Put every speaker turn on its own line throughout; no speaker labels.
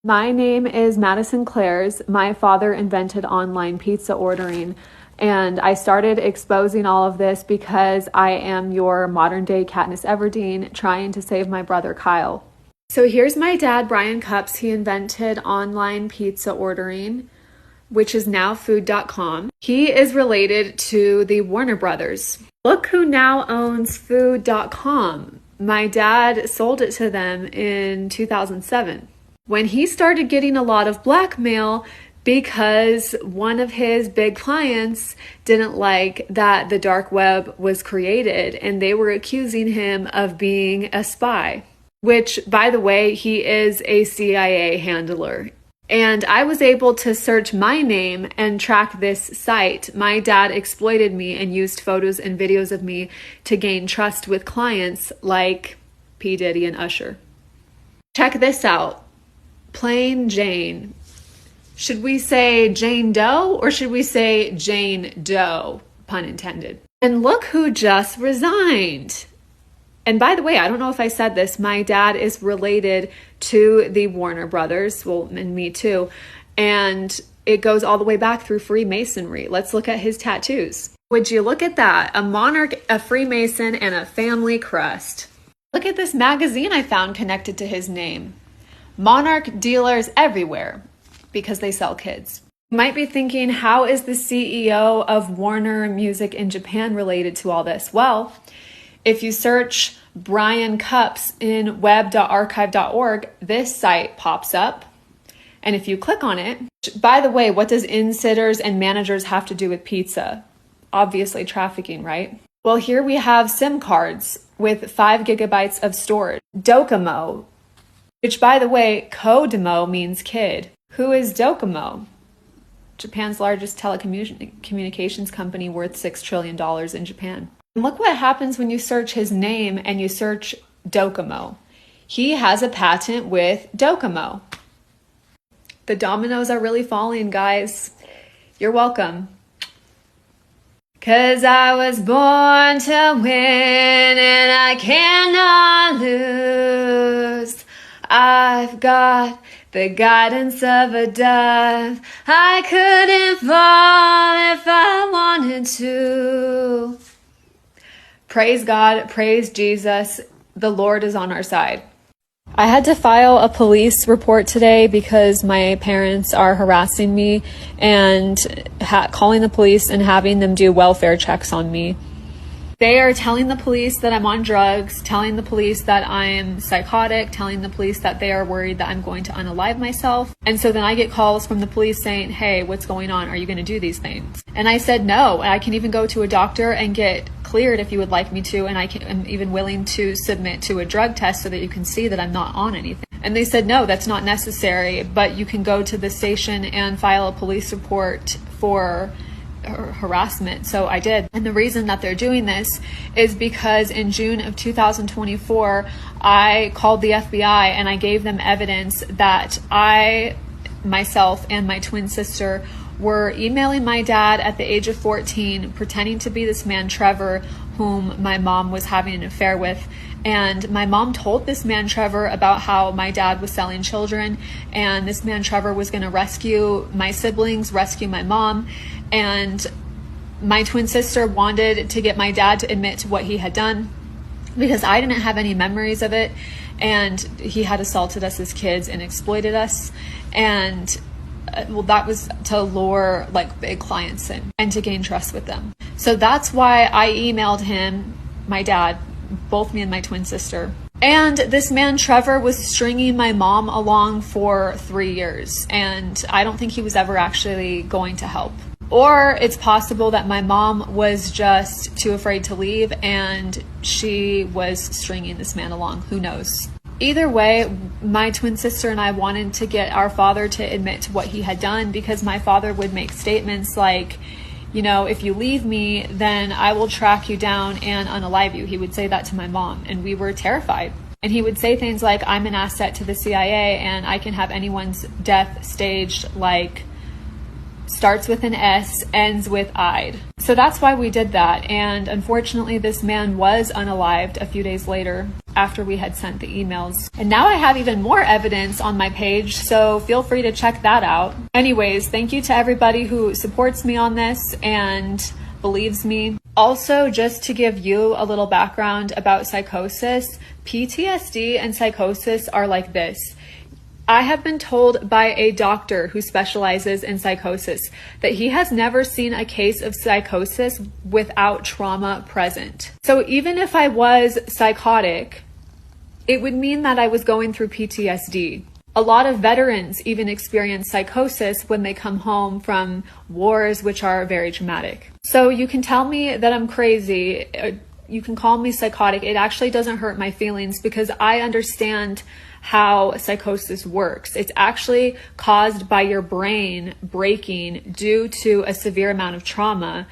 My name is Madison Clares. My father invented online pizza ordering, and I started exposing all of this because I am your modern day Katniss Everdeen trying to save my brother Kyle. So here's my dad, Brian Cups. He invented online pizza ordering, which is now food.com. He is related to the Warner Brothers. Look who now owns food.com. My dad sold it to them in 2007. When he started getting a lot of blackmail because one of his big clients didn't like that the dark web was created and they were accusing him of being a spy, which, by the way, he is a CIA handler. And I was able to search my name and track this site. My dad exploited me and used photos and videos of me to gain trust with clients like P. Diddy and Usher. Check this out. Plain Jane. Should we say Jane Doe or should we say Jane Doe? Pun intended. And look who just resigned. And by the way, I don't know if I said this, my dad is related to the Warner Brothers, well, and me too. And it goes all the way back through Freemasonry. Let's look at his tattoos. Would you look at that? A monarch, a Freemason, and a family crest. Look at this magazine I found connected to his name. Monarch dealers everywhere, because they sell kids. You might be thinking, how is the CEO of Warner Music in Japan related to all this? Well, if you search Brian Cups in web.archive.org, this site pops up. And if you click on it, by the way, what does insitters and managers have to do with pizza? Obviously trafficking, right? Well, here we have SIM cards with 5 gigabytes of storage. Docomo, which, by the way, Kodomo means kid. Who is Docomo? Japan's largest telecommunications company worth $6 trillion in Japan. And look what happens when you search his name and you search Docomo. He has a patent with Docomo. The dominoes are really falling, guys. You're welcome. 'Cause I was born to win and I cannot lose. I've got the guidance of a dove. I couldn't fall if I wanted to. Praise God, praise Jesus. The Lord is on our side. I had to file a police report today because my parents are harassing me and calling the police and having them do welfare checks on me. They are telling the police that I'm on drugs, telling the police that I'm psychotic, telling the police that they are worried that I'm going to unalive myself. And so then I get calls from the police saying, hey, what's going on? Are you going to do these things? And I said, no, I can even go to a doctor and get cleared if you would like me to. And I'm even willing to submit to a drug test so that you can see that I'm not on anything. And they said, no, that's not necessary, but you can go to the station and file a police report for harassment. So I did. And the reason that they're doing this is because in June of 2024, I called the FBI and I gave them evidence that I, myself, and my twin sister were emailing my dad at the age of 14, pretending to be this man, Trevor, whom my mom was having an affair with. And my mom told this man, Trevor, about how my dad was selling children. And this man, Trevor, was going to rescue my siblings, rescue my mom. And my twin sister wanted to get my dad to admit to what he had done because I didn't have any memories of it. And he had assaulted us as kids and exploited us. And well, that was to lure like big clients in and to gain trust with them. So that's why I emailed him, my dad, both me and my twin sister. And this man, Trevor, was stringing my mom along for 3 years. And I don't think he was ever actually going to help. Or it's possible that my mom was just too afraid to leave and she was stringing this man along. Who knows? Either way, my twin sister and I wanted to get our father to admit to what he had done because my father would make statements like, you know, if you leave me, then I will track you down and unalive you. He would say that to my mom, and we were terrified. And he would say things like, I'm an asset to the CIA and I can have anyone's death staged like starts with an S, ends with I'd. So that's why we did that. And unfortunately, this man was unalived a few days later after we had sent the emails. And now I have even more evidence on my page, so feel free to check that out. Anyways, thank you to everybody who supports me on this and believes me. Also, just to give you a little background about psychosis, PTSD and psychosis are like this. I have been told by a doctor who specializes in psychosis that he has never seen a case of psychosis without trauma present. So even if I was psychotic, it would mean that I was going through PTSD. A lot of veterans even experience psychosis when they come home from wars, which are very traumatic. So you can tell me that I'm crazy. You can call me psychotic. It actually doesn't hurt my feelings because I understand how psychosis works. It's actually caused by your brain breaking due to a severe amount of trauma.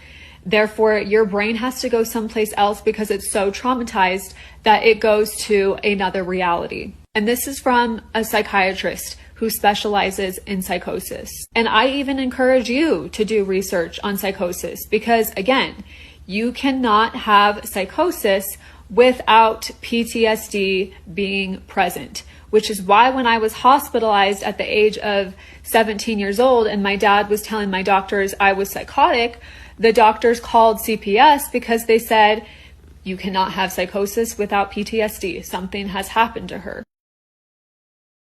Therefore, your brain has to go someplace else because it's so traumatized that it goes to another reality. And this is from a psychiatrist who specializes in psychosis. And I even encourage you to do research on psychosis because, again, you cannot have psychosis without PTSD being present, which is why when I was hospitalized at the age of 17 years old and my dad was telling my doctors I was psychotic, the doctors called CPS because they said, you cannot have psychosis without PTSD. Something has happened to her.